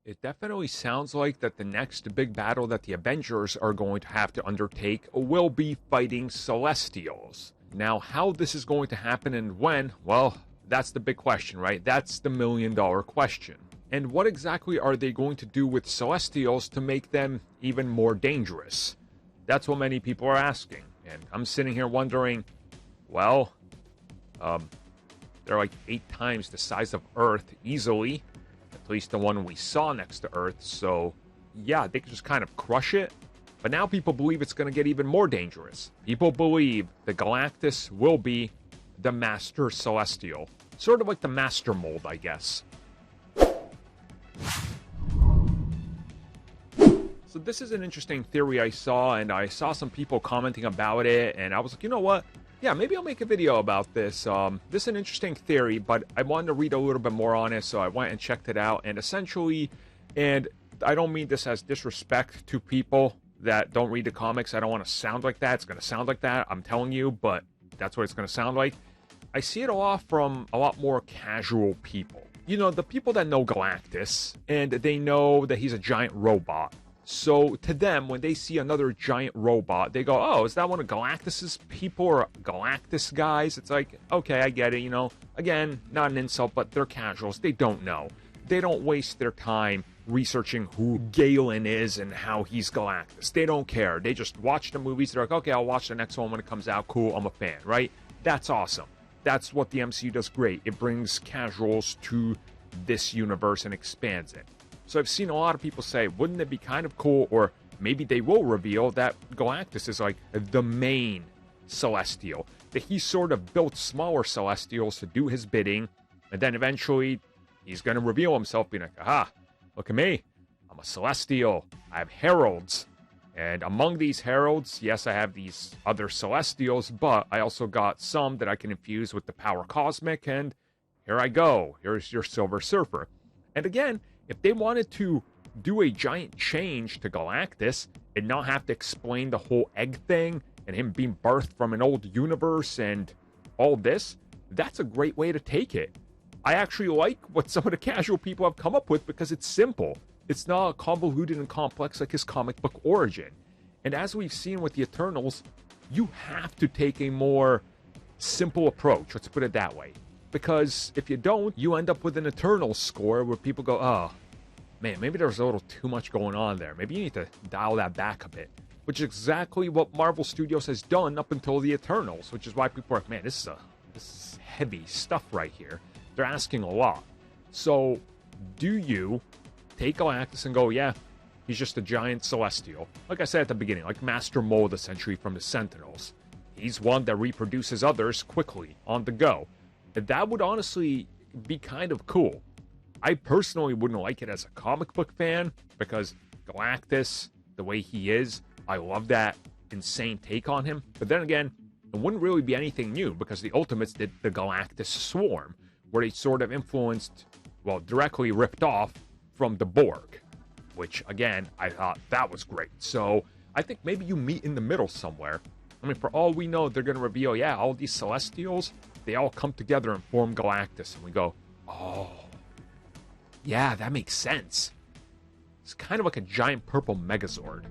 It definitely sounds like that the next big battle that the Avengers are going to have to undertake will be fighting Celestials. Now, how this is going to happen and when, well, that's the big question, right? That's the million-dollar question. And what exactly are they going to do with Celestials to make them even more dangerous? That's what many people are asking. And I'm sitting here wondering, well, they're like 8 times the size of Earth easily. At least the one we saw next to Earth. So, yeah, they could just kind of crush it. But now people believe it's going to get even more dangerous. People believe the Galactus will be the Master Celestial. Sort of like the Master Mold, I guess. So this is an interesting theory I saw, and I saw some people commenting about it, and I was like, you know what? Yeah, maybe I'll make a video about this. This is an interesting theory, but I wanted to read a little bit more on it, so I went and checked it out, and essentially, and I don't mean this as disrespect to people that don't read the comics. I don't want to sound like that. It's going to sound like that, I'm telling you, but that's what it's going to sound like. I see it a lot from a lot more casual people. You know, the people that know Galactus, and they know that he's a giant robot. So to them, when they see another giant robot, they go, oh, is that one of Galactus's people or Galactus guys? It's like, okay, I get it, you know. Again, not an insult, but they're casuals. They don't know. They don't waste their time researching who Galen is and how he's Galactus. They don't care. They just watch the movies. They're like, okay, I'll watch the next one when it comes out. Cool, I'm a fan, right? That's awesome. That's what the MCU does great. It brings casuals to this universe and expands it. So I've seen a lot of people say, wouldn't it be kind of cool, or maybe they will reveal that Galactus is like the main Celestial, that he sort of built smaller Celestials to do his bidding, and then eventually he's going to reveal himself, being like, aha, look at me, I'm a Celestial, I have heralds, and among these heralds, yes, I have these other Celestials, but I also got some that I can infuse with the power cosmic, and here I go, here's your Silver Surfer. And again, if they wanted to do a giant change to Galactus and not have to explain the whole egg thing and him being birthed from an old universe and all this, that's a great way to take it. I actually like what some of the casual people have come up with because it's simple. It's not convoluted and complex like his comic book origin. And as we've seen with the Eternals, you have to take a more simple approach, let's put it that way. Because if you don't, you end up with an Eternals score where people go, oh, man, maybe there's a little too much going on there. Maybe you need to dial that back a bit. Which is exactly what Marvel Studios has done up until the Eternals, which is why people are like, man, this is heavy stuff right here. They're asking a lot. So, do you take Galactus and go, yeah, he's just a giant Celestial? Like I said at the beginning, like Master Mold, essentially, from the Sentinels. He's one that reproduces others quickly, on the go. That would honestly be kind of cool. I personally wouldn't like it as a comic book fan, because Galactus, the way he is, I love that insane take on him. But then again, it wouldn't really be anything new, because the Ultimates did the Galactus Swarm, where they sort of influenced, well, directly ripped off from the Borg, which, again, I thought that was great. So I think maybe you meet in the middle somewhere. I mean, for all we know, they're going to reveal, yeah, all these Celestials, they all come together and form Galactus. And we go, oh, yeah, that makes sense. It's kind of like a giant purple Megazord.